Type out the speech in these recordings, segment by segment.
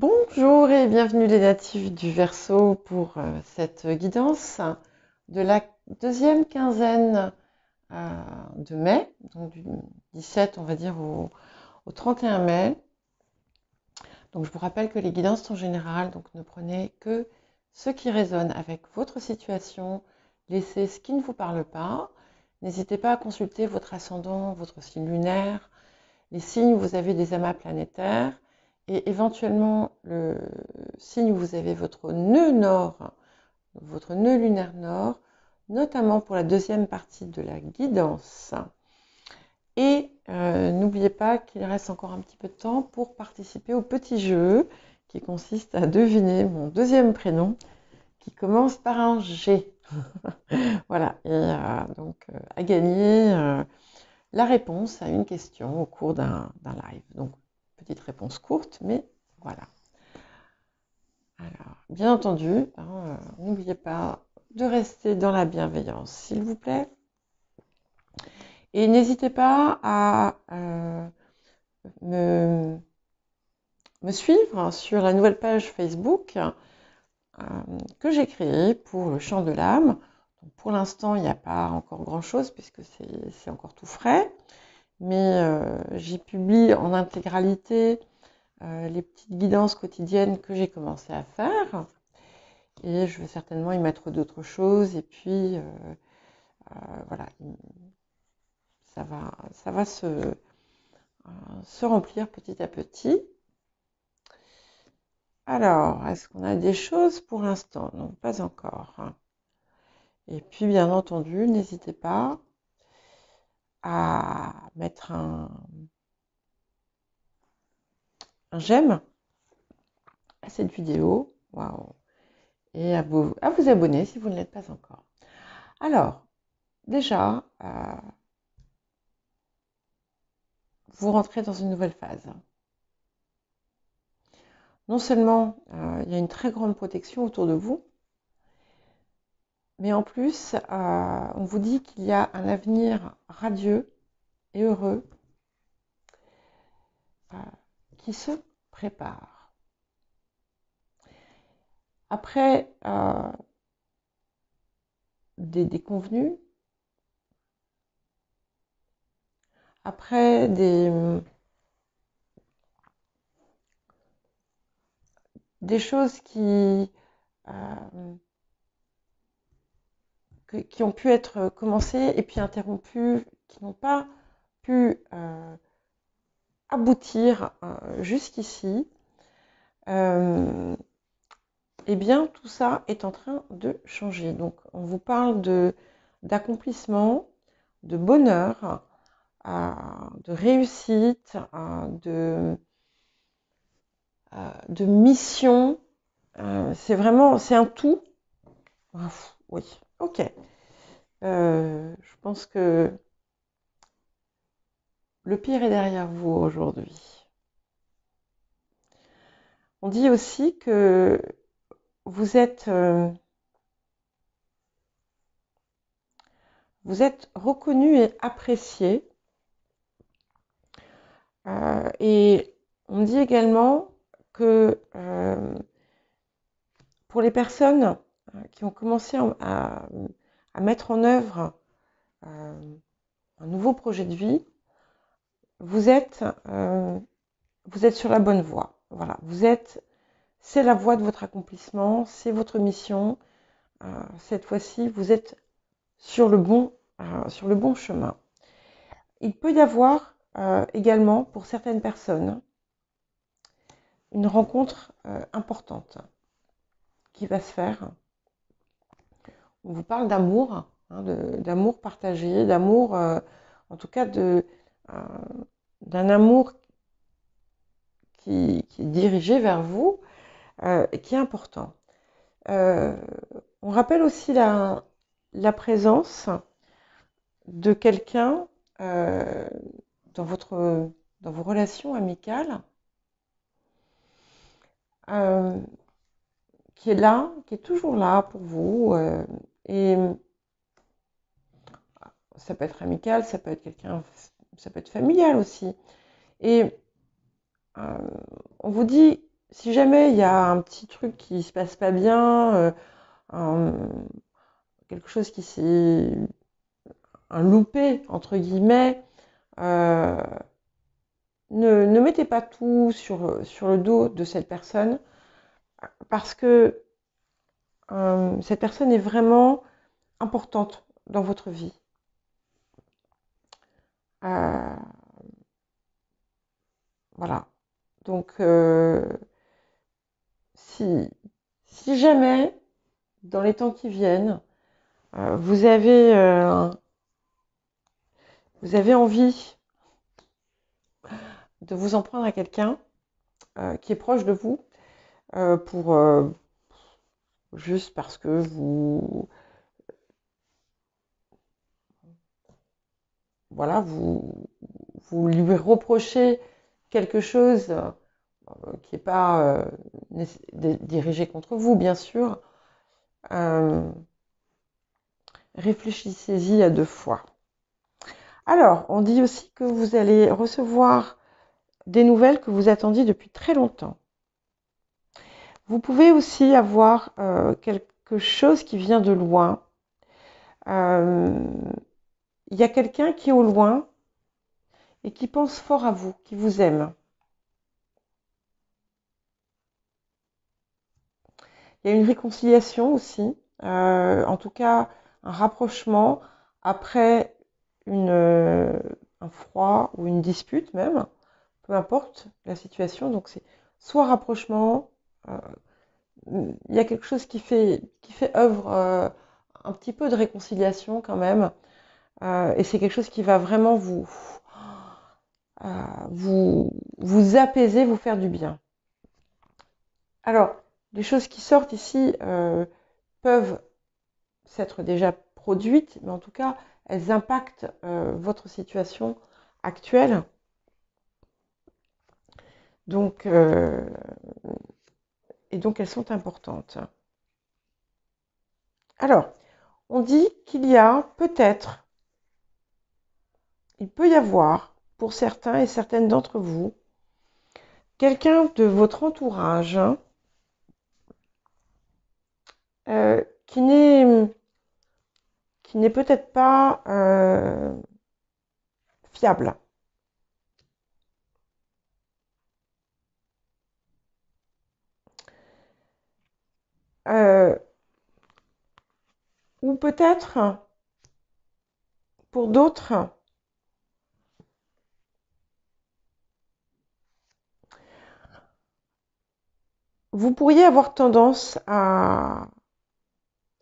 Bonjour et bienvenue les natifs du Verseau pour cette guidance de la deuxième quinzaine de mai, donc du 17 on va dire au 31 mai. Donc je vous rappelle que les guidances sont générales, donc ne prenez que ce qui résonne avec votre situation, laissez ce qui ne vous parle pas. N'hésitez pas à consulter votre ascendant, votre signe lunaire, les signes où vous avez des amas planétaires et éventuellement le signe où vous avez votre nœud nord, votre nœud lunaire nord, notamment pour la deuxième partie de la guidance. Et n'oubliez pas qu'il reste encore un petit peu de temps pour participer au petit jeu qui consiste à deviner mon deuxième prénom qui commence par un G. Voilà, et donc à gagner la réponse à une question au cours d'un live. Donc, petite réponse courte, mais voilà. Alors, bien entendu, n'oubliez pas de rester dans la bienveillance, s'il vous plaît. Et n'hésitez pas à me suivre sur la nouvelle page Facebook que j'ai créée pour le chant de l'âme. Pour l'instant, il n'y a pas encore grand-chose puisque c'est encore tout frais. Mais j'y publie en intégralité les petites guidances quotidiennes que j'ai commencé à faire. Et je vais certainement y mettre d'autres choses. Et puis, voilà, ça va se remplir petit à petit. Alors, est-ce qu'on a des choses pour l'instant? Non, pas encore. Et puis, bien entendu, n'hésitez pas à mettre un j'aime à cette vidéo. Waouh! Et à vous abonner si vous ne l'êtes pas encore. Alors, déjà, vous rentrez dans une nouvelle phase. Non seulement il y a une très grande protection autour de vous, mais en plus, on vous dit qu'il y a un avenir radieux et heureux qui se prépare. Après des déconvenues, après des choses qui ont pu être commencées et puis interrompues, qui n'ont pas pu aboutir jusqu'ici, eh bien tout ça est en train de changer. Donc on vous parle d'accomplissement, de bonheur, de réussite, de mission. C'est un tout. Oui, ok. Je pense que le pire est derrière vous aujourd'hui. On dit aussi que vous êtes reconnu et apprécié. Et on dit également que pour les personnes qui ont commencé à mettre en œuvre un nouveau projet de vie, vous êtes sur la bonne voie. Voilà, c'est la voie de votre accomplissement, c'est votre mission. Cette fois-ci, vous êtes sur le bon chemin. Il peut y avoir également, pour certaines personnes, une rencontre importante qui va se faire. On vous parle d'amour, d'amour partagé, d'amour, en tout cas d'un amour qui est dirigé vers vous et qui est important. On rappelle aussi la présence de quelqu'un dans vos relations amicales qui est là, qui est toujours là pour vous. Et ça peut être amical, ça peut être quelqu'un, ça peut être familial aussi. Et on vous dit si jamais il y a un petit truc qui se passe pas bien, un- quelque chose qui s'est un loupé entre guillemets, euh, ne mettez pas tout sur le dos de cette personne parce que cette personne est vraiment importante dans votre vie. Euh, voilà. Donc, si, si jamais, dans les temps qui viennent, vous avez envie de vous en prendre à quelqu'un qui est proche de vous, pour juste parce que voilà, vous lui reprochez quelque chose qui n'est pas dirigé contre vous, bien sûr, euh, réfléchissez-y à 2 fois. Alors, on dit aussi que vous allez recevoir des nouvelles que vous attendiez depuis très longtemps. Vous pouvez aussi avoir quelque chose qui vient de loin. Euh, Il y a quelqu'un qui est au loin et qui pense fort à vous, qui vous aime. Il y a une réconciliation aussi, en tout cas un rapprochement après un froid ou une dispute même, peu importe la situation. Donc c'est soit rapprochement, euh, il y a quelque chose qui fait œuvre un petit peu de réconciliation quand même, et c'est quelque chose qui va vraiment vous apaiser, vous faire du bien. Alors, les choses qui sortent ici peuvent s'être déjà produites, mais en tout cas, elles impactent votre situation actuelle. Donc, et donc, elles sont importantes. Alors, on dit qu'il y a peut-être, il peut y avoir, pour certains et certaines d'entre vous, quelqu'un de votre entourage euh, qui n'est qui n'est peut-être pas fiable. Euh, ou peut-être, pour d'autres, vous pourriez avoir tendance à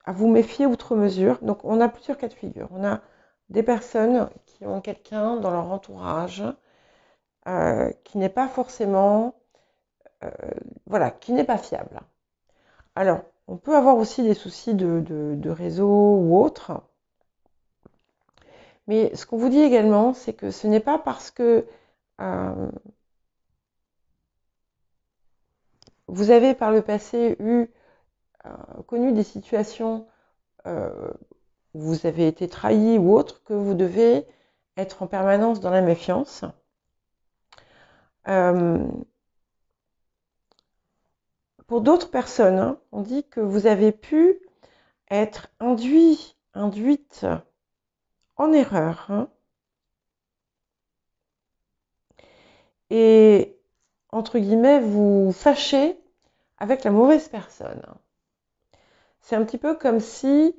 vous méfier outre mesure. Donc, on a plusieurs cas de figure. On a des personnes qui ont quelqu'un dans leur entourage qui n'est pas forcément, euh, voilà, qui n'est pas fiable. Alors, on peut avoir aussi des soucis de réseau ou autre. Mais ce qu'on vous dit également, c'est que ce n'est pas parce que euh, vous avez par le passé connu des situations euh, où vous avez été trahi ou autre que vous devez être en permanence dans la méfiance. Euh, pour d'autres personnes, hein, on dit que vous avez pu être induite en erreur, hein, et entre guillemets vous fâcher avec la mauvaise personne. C'est un petit peu comme si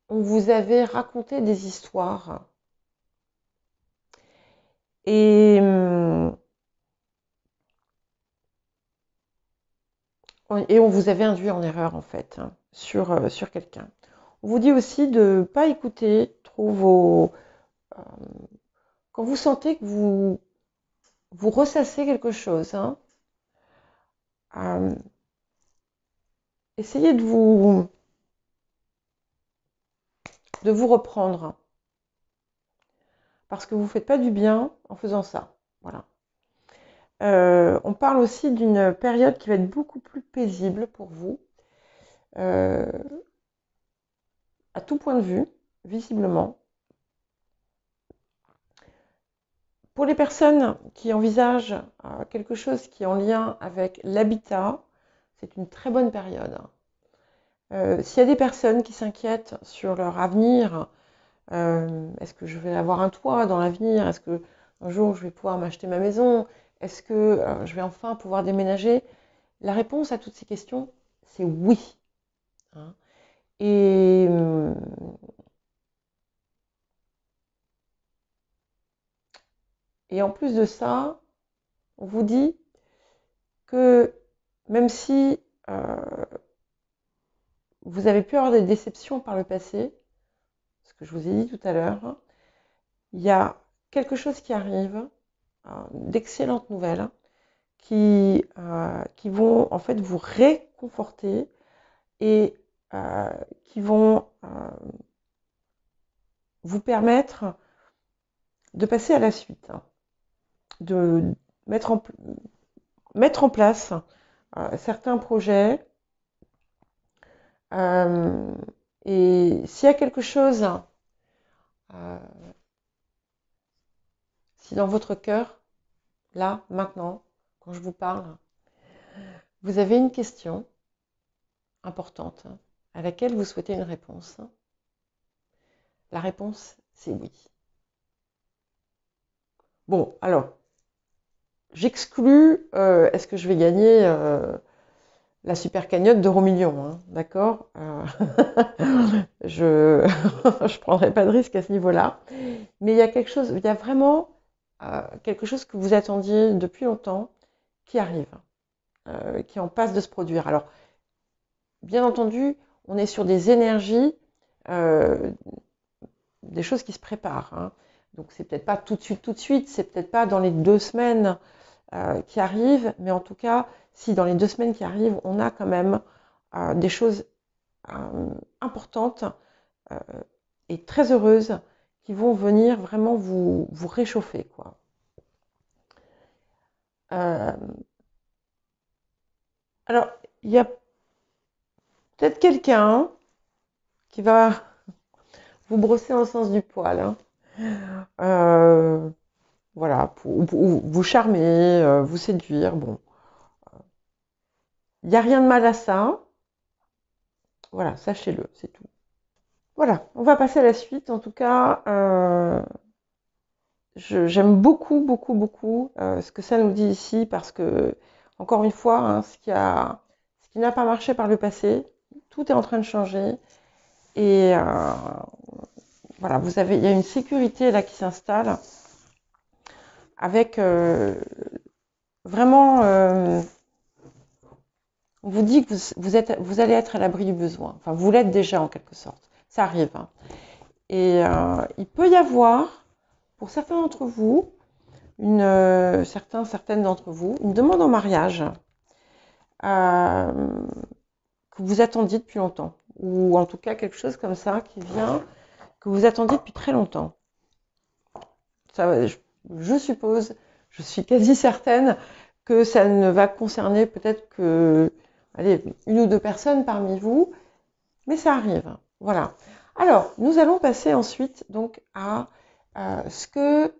on vous avait raconté des histoires et on vous avait induit en erreur en fait, hein, sur quelqu'un. On vous dit aussi de ne pas écouter trop euh, quand vous sentez que vous ressassez quelque chose, hein, euh, essayez de vous reprendre parce que vous ne faites pas du bien en faisant ça. Voilà. On parle aussi d'une période qui va être beaucoup plus paisible pour vous, euh, à tout point de vue, visiblement. Pour les personnes qui envisagent quelque chose qui est en lien avec l'habitat, c'est une très bonne période. S'il y a des personnes qui s'inquiètent sur leur avenir, est-ce que je vais avoir un toit dans l'avenir? Est-ce que un jour je vais pouvoir m'acheter ma maison? Est-ce que je vais enfin pouvoir déménager? La réponse à toutes ces questions, c'est oui. Hein. Et, et en plus de ça, on vous dit que même si vous avez pu avoir des déceptions par le passé, ce que je vous ai dit tout à l'heure, il y a quelque chose qui arrive, d'excellentes nouvelles, qui vont en fait vous réconforter et qui vont vous permettre de passer à la suite, de mettre en place certains projets. Et s'il y a quelque chose, si dans votre cœur, là, maintenant, quand je vous parle, vous avez une question importante à laquelle vous souhaitez une réponse, la réponse, c'est oui. Bon, alors, j'exclus, est-ce que je vais gagner la super cagnotte d'Euro Million, hein, d'accord? Je ne prendrai pas de risque à ce niveau-là. Mais il y a quelque chose, il y a vraiment quelque chose que vous attendiez depuis longtemps qui arrive, qui en passe de se produire. Alors, bien entendu, on est sur des énergies, des choses qui se préparent. Hein. Donc, c'est peut-être pas tout de suite, c'est peut-être pas dans les 2 semaines qui arrivent, mais en tout cas, si dans les 2 semaines qui arrivent, on a quand même des choses importantes et très heureuses qui vont venir vraiment vous réchauffer, quoi. Alors, il y a peut-être quelqu'un qui va vous brosser dans le sens du poil. Hein. Voilà, pour vous charmer, vous séduire. Bon, il n'y a rien de mal à ça. Voilà, sachez-le, c'est tout. Voilà, on va passer à la suite. En tout cas, j'aime beaucoup, beaucoup, beaucoup ce que ça nous dit ici parce que, encore une fois, hein, ce qui n'a pas marché par le passé, tout est en train de changer. Et voilà, il y a une sécurité là qui s'installe avec vraiment, on vous dit que vous allez être à l'abri du besoin. Enfin, vous l'êtes déjà en quelque sorte. Ça arrive. Hein. Et il peut y avoir, pour certains d'entre vous, certaines d'entre vous, une demande en mariage que vous attendiez depuis longtemps. Ou en tout cas quelque chose comme ça qui vient, que vous attendiez depuis très longtemps. Ça, je suppose, je suis quasi certaine que ça ne va concerner peut-être que allez, 1 ou 2 personnes parmi vous, mais ça arrive. Voilà. Alors, nous allons passer ensuite donc à ce que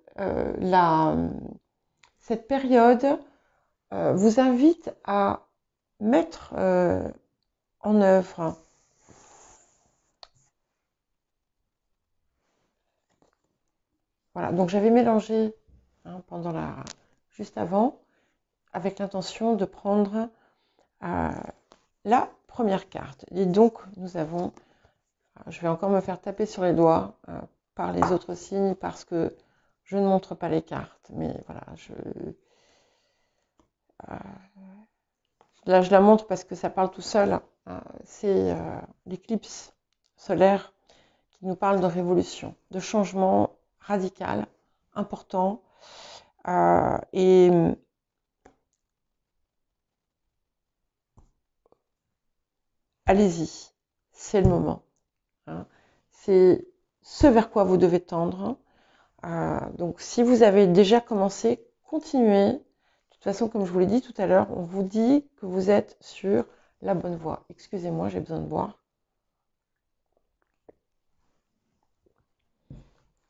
cette période vous invite à mettre en œuvre. Voilà, donc j'avais mélangé hein, juste avant avec l'intention de prendre la première carte. Et donc, nous avons, je vais encore me faire taper sur les doigts par les autres signes parce que je ne montre pas les cartes. Mais voilà, là, je la montre parce que ça parle tout seul. C'est l'éclipse solaire qui nous parle de révolution, de changement radical, important. Et allez-y, c'est le moment. Hein. C'est ce vers quoi vous devez tendre. Donc si vous avez déjà commencé, continuez. De toute façon, comme je vous l'ai dit tout à l'heure, on vous dit que vous êtes sur la bonne voie. Excusez-moi, j'ai besoin de boire.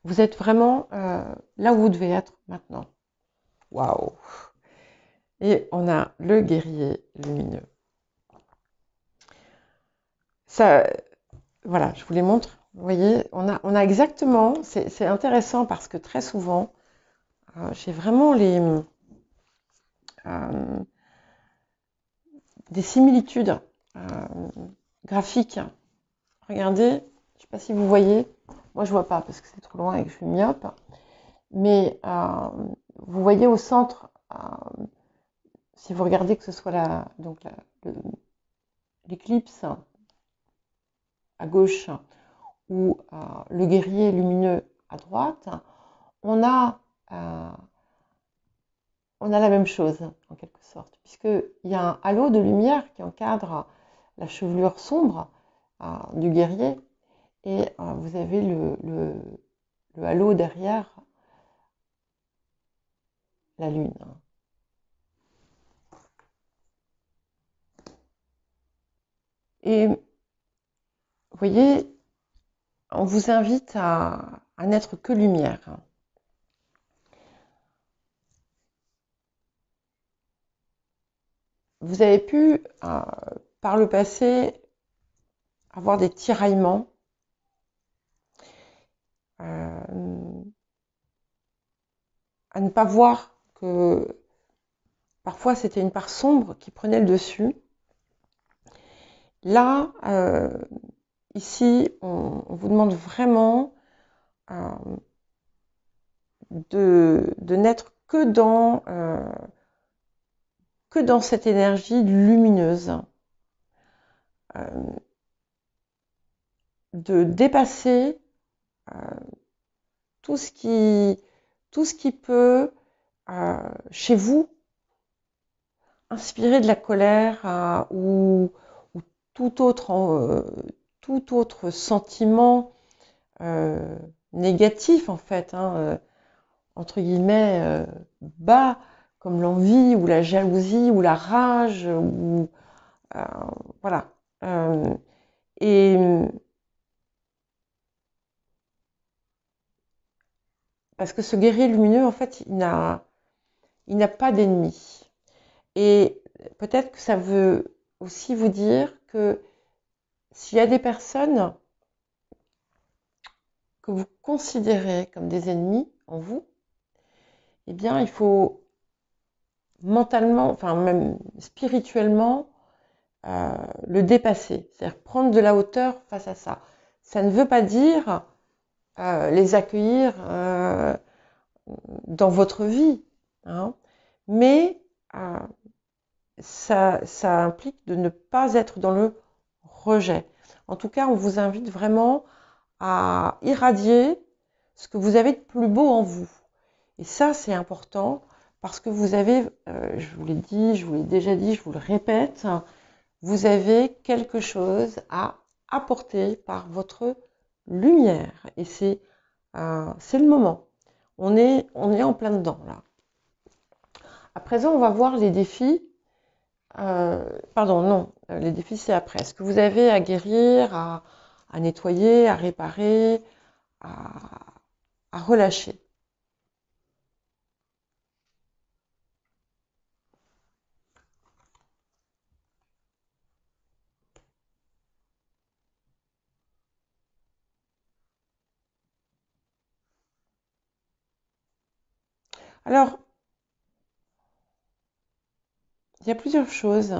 Vous êtes vraiment là où vous devez être maintenant. Waouh! Et on a le guerrier lumineux. Ça, voilà, je vous les montre. Vous voyez, on a exactement, c'est intéressant parce que très souvent, j'ai vraiment des similitudes graphiques. Regardez, je ne sais pas si vous voyez, moi je ne vois pas parce que c'est trop loin et que je suis myope, mais vous voyez au centre, si vous regardez que ce soit l'éclipse à gauche ou le guerrier lumineux à droite, on a la même chose, en quelque sorte, puisqu'il y a un halo de lumière qui encadre la chevelure sombre du guerrier, et vous avez le halo derrière la lune. Et vous voyez, on vous invite à n'être que lumière. Vous avez pu, par le passé, avoir des tiraillements, à ne pas voir que parfois c'était une part sombre qui prenait le dessus. Là, ici, on vous demande vraiment de n'être que dans cette énergie lumineuse, de dépasser tout ce qui peut, chez vous, inspirer de la colère ou tout autre sentiment négatif, en fait, entre guillemets, bas, comme l'envie ou la jalousie ou la rage, ou voilà. Et parce que ce guerrier lumineux, en fait, il n'a pas d'ennemi. Et peut-être que ça veut aussi vous dire que s'il y a des personnes que vous considérez comme des ennemis en vous, eh bien, il faut mentalement, enfin même spirituellement, le dépasser, c'est-à-dire prendre de la hauteur face à ça. Ça ne veut pas dire les accueillir dans votre vie, hein, mais ça implique de ne pas être dans le rejet. En tout cas, on vous invite vraiment à irradier ce que vous avez de plus beau en vous. Et ça, c'est important parce que vous avez, je vous l'ai dit, je vous l'ai déjà dit, je vous le répète, vous avez quelque chose à apporter par votre lumière. Et c'est le moment. On est en plein dedans, là. À présent, on va voir les défis. Pardon, non, les défis, c'est après. Ce que vous avez à guérir, à nettoyer, à réparer, à relâcher. Alors, il y a plusieurs choses.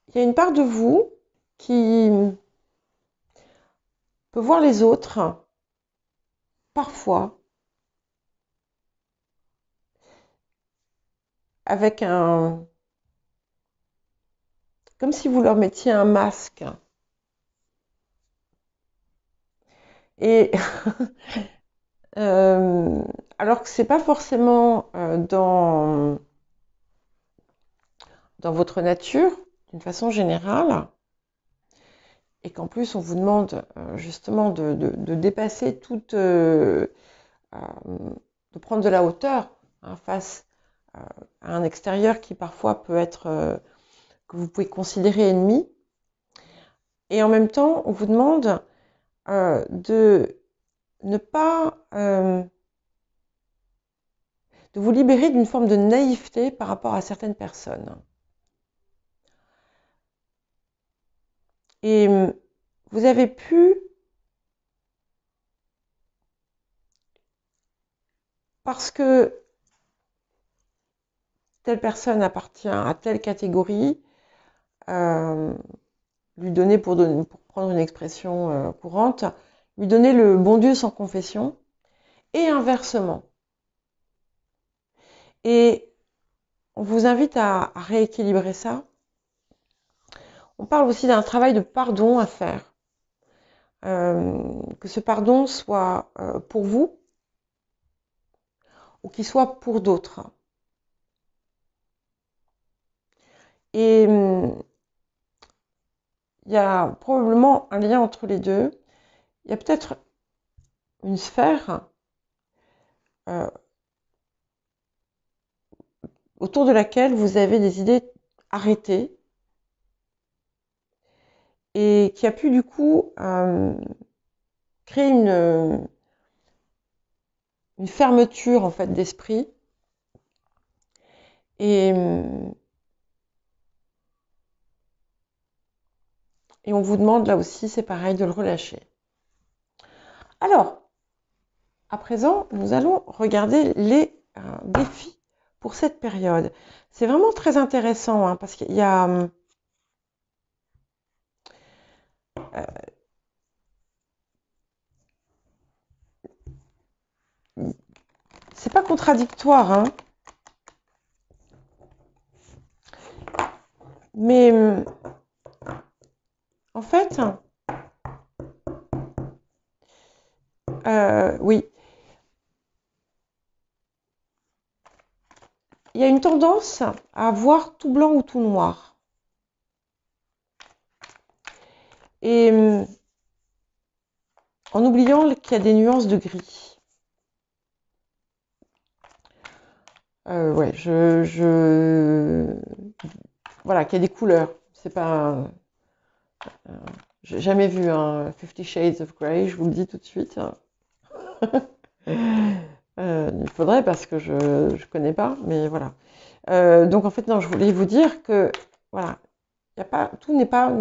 Il y a une part de vous qui peut voir les autres, parfois, avec comme si vous leur mettiez un masque. Et alors que c'est pas forcément dans votre nature, d'une façon générale, et qu'en plus on vous demande justement de dépasser de prendre de la hauteur, hein, face à un extérieur qui parfois peut être que vous pouvez considérer ennemi. Et en même temps, on vous demande de ne pas de vous libérer d'une forme de naïveté par rapport à certaines personnes. Et vous avez pu, parce que telle personne appartient à telle catégorie, lui donner, pour prendre une expression courante, lui donner le bon Dieu sans confession, et inversement. Et on vous invite à rééquilibrer ça. On parle aussi d'un travail de pardon à faire. Que ce pardon soit pour vous ou qu'il soit pour d'autres. Et il y a probablement un lien entre les deux. Il y a peut-être une sphère autour de laquelle vous avez des idées arrêtées et qui a pu du coup créer une fermeture en fait d'esprit. Et on vous demande là aussi, c'est pareil, de le relâcher. Alors, à présent, nous allons regarder les défis pour cette période. C'est vraiment très intéressant hein, parce qu'il y a c'est pas contradictoire, hein, mais en fait, oui, il y a une tendance à voir tout blanc ou tout noir. Et en oubliant qu'il y a des nuances de gris. Ouais, voilà, qu'il y a des couleurs. C'est pas, j'ai jamais vu un 50 Shades of Grey, je vous le dis tout de suite. Il faudrait parce que je connais pas, mais voilà. Donc en fait non, je voulais vous dire que voilà, tout n'est pas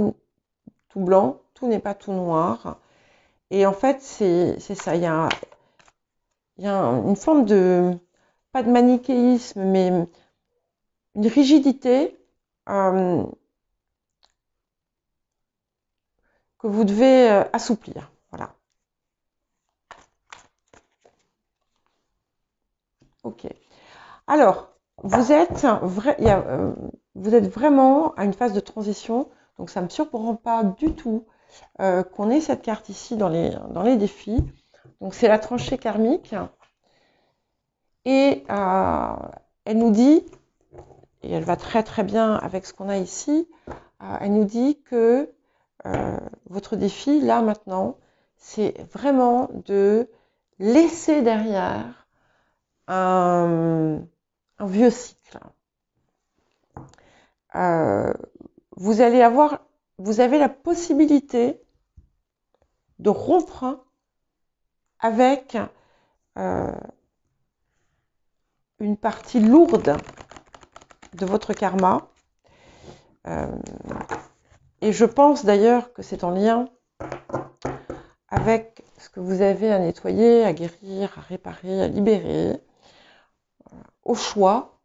tout blanc, tout n'est pas tout noir. Et en fait c'est ça, il y a une forme de, pas de manichéisme, mais une rigidité que vous devez assouplir. Voilà. Ok. Alors, vous êtes vraiment à une phase de transition, donc ça ne me surprend pas du tout qu'on ait cette carte ici dans les défis. Donc c'est la tranchée karmique. Et elle nous dit, et elle va très très bien avec ce qu'on a ici, elle nous dit que votre défi, là maintenant, c'est vraiment de laisser derrière un vieux cycle. Vous avez la possibilité de rompre avec une partie lourde de votre karma. Et je pense d'ailleurs que c'est en lien avec ce que vous avez à nettoyer, à guérir, à réparer, à libérer, au choix.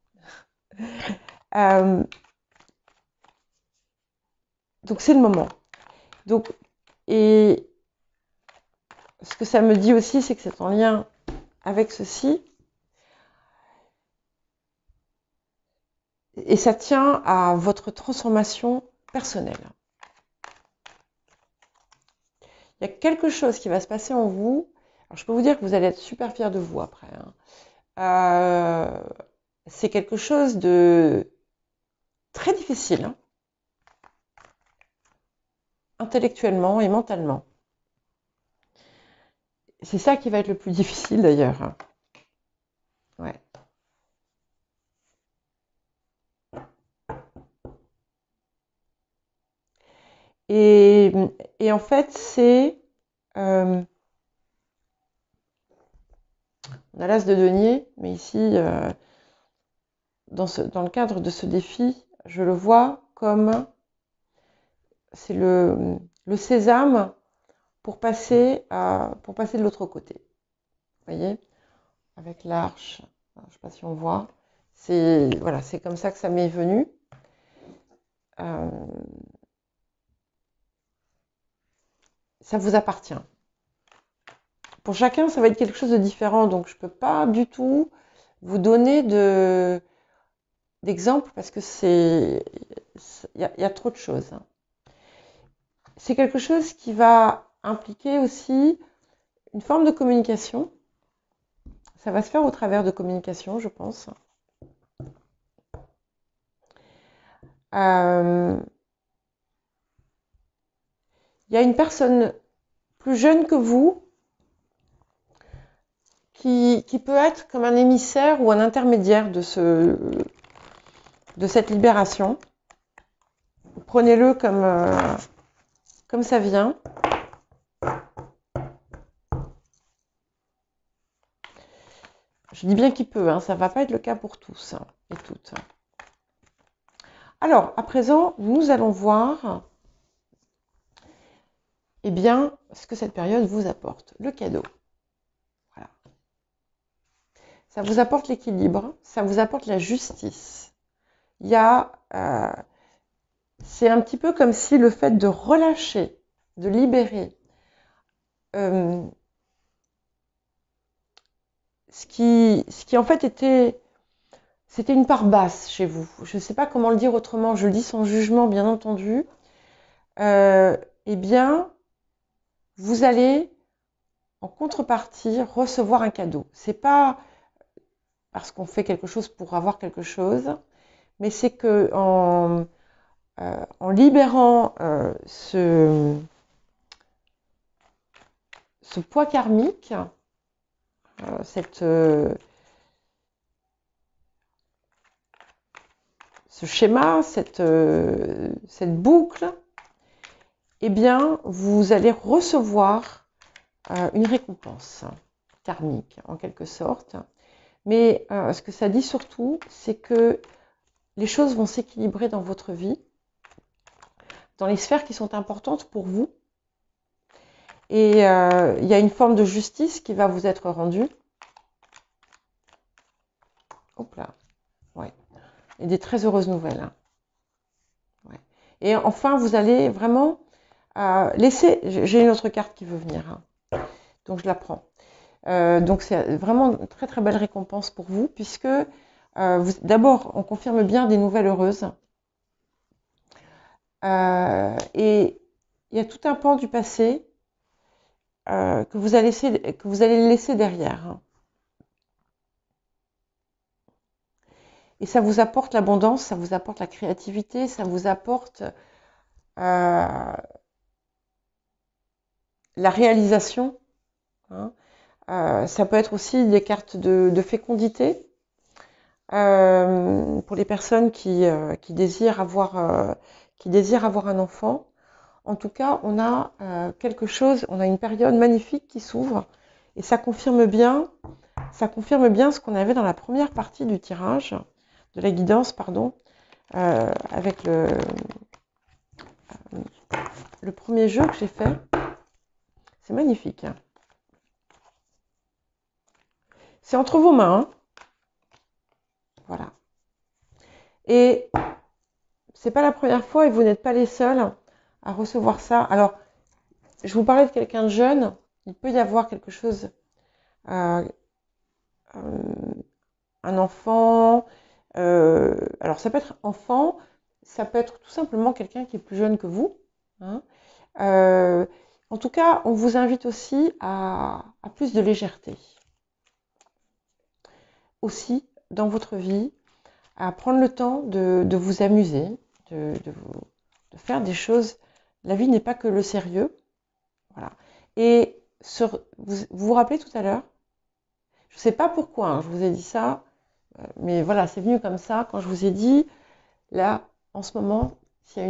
Donc c'est le moment. Donc, et ce que ça me dit aussi, c'est que c'est en lien avec ceci. Et ça tient à votre transformation personnelle. Il y a quelque chose qui va se passer en vous. Alors je peux vous dire que vous allez être super fiers de vous après. Hein. C'est quelque chose de très difficile, hein, intellectuellement et mentalement. C'est ça qui va être le plus difficile d'ailleurs. Hein. Ouais. Et, et en fait, on a l'as de denier, mais ici, dans le cadre de ce défi, je le vois comme c'est le sésame pour passer de l'autre côté. Vous voyez, avec l'arche, je ne sais pas si on voit, voilà, c'est comme ça que ça m'est venu. Ça vous appartient. Pour chacun, ça va être quelque chose de différent, donc je ne peux pas du tout vous donner d'exemples parce que il y a trop de choses. C'est quelque chose qui va impliquer aussi une forme de communication. Ça va se faire au travers de communication, je pense. Il y a une personne plus jeune que vous qui peut être comme un émissaire ou un intermédiaire de cette libération. Prenez-le comme ça vient. Je dis bien qu'il peut, hein, ça ne va pas être le cas pour tous et toutes. Alors, à présent, nous allons voir eh bien, ce que cette période vous apporte. Le cadeau. Voilà. Ça vous apporte l'équilibre, ça vous apporte la justice. C'est un petit peu comme si le fait de relâcher, de libérer, ce qui en fait c'était une part basse chez vous. Je ne sais pas comment le dire autrement, je le dis sans jugement, bien entendu. Eh bien, vous allez, en contrepartie, recevoir un cadeau. C'est pas parce qu'on fait quelque chose pour avoir quelque chose, mais c'est que en libérant ce poids karmique, ce schéma, cette boucle, eh bien, vous allez recevoir une récompense karmique, en quelque sorte. Mais ce que ça dit surtout, c'est que les choses vont s'équilibrer dans votre vie, dans les sphères qui sont importantes pour vous. Et il y a une forme de justice qui va vous être rendue. Hop là. Ouais. Et des très heureuses nouvelles. Hein. Ouais. Et enfin, vous allez vraiment laisser... J'ai une autre carte qui veut venir. Hein. Donc, je la prends. Donc, c'est vraiment une très, très belle récompense pour vous, puisque d'abord, on confirme bien des nouvelles heureuses. Et il y a tout un pan du passé que vous allez laisser derrière. Hein. Et ça vous apporte l'abondance, ça vous apporte la créativité, ça vous apporte la réalisation. Hein. Ça peut être aussi des cartes de fécondité pour les personnes qui désirent avoir un enfant. En tout cas, on a quelque chose, on a une période magnifique qui s'ouvre et ça confirme bien ce qu'on avait dans la première partie du tirage, de la guidance, pardon, avec le premier jeu que j'ai fait. C'est magnifique. Hein. C'est entre vos mains. Hein. Voilà. Et c'est pas la première fois et vous n'êtes pas les seuls à recevoir ça. Alors, je vous parlais de quelqu'un de jeune. Il peut y avoir quelque chose, un enfant. Alors, ça peut être enfant, ça peut être tout simplement quelqu'un qui est plus jeune que vous. Hein. En tout cas, on vous invite aussi à plus de légèreté. Aussi, dans votre vie, à prendre le temps de vous amuser, de faire des choses. La vie n'est pas que le sérieux. Voilà. Et vous vous rappelez tout à l'heure, je ne sais pas pourquoi hein, je vous ai dit ça, mais voilà, c'est venu comme ça quand je vous ai dit, là, en ce moment, s'il y a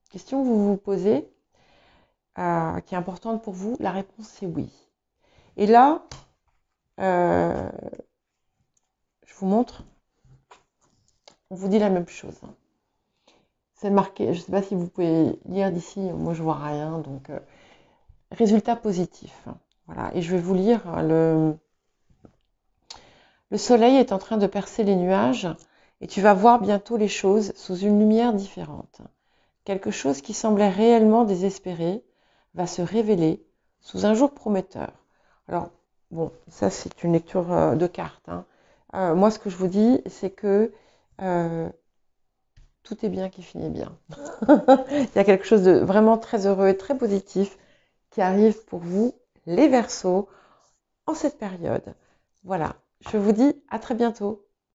question que vous vous posez, qui est importante pour vous, la réponse c'est oui. Et là, je vous montre, on vous dit la même chose. C'est marqué, je ne sais pas si vous pouvez lire d'ici, moi je vois rien, donc résultat positif. Voilà, et je vais vous lire, le soleil est en train de percer les nuages et tu vas voir bientôt les choses sous une lumière différente. Quelque chose qui semblait réellement désespéré va se révéler sous un jour prometteur. Alors, bon, ça c'est une lecture de cartes, hein. Moi, ce que je vous dis, c'est que tout est bien qui finit bien. Il y a quelque chose de vraiment très heureux et très positif qui arrive pour vous, les Verseaux, en cette période. Voilà, je vous dis à très bientôt.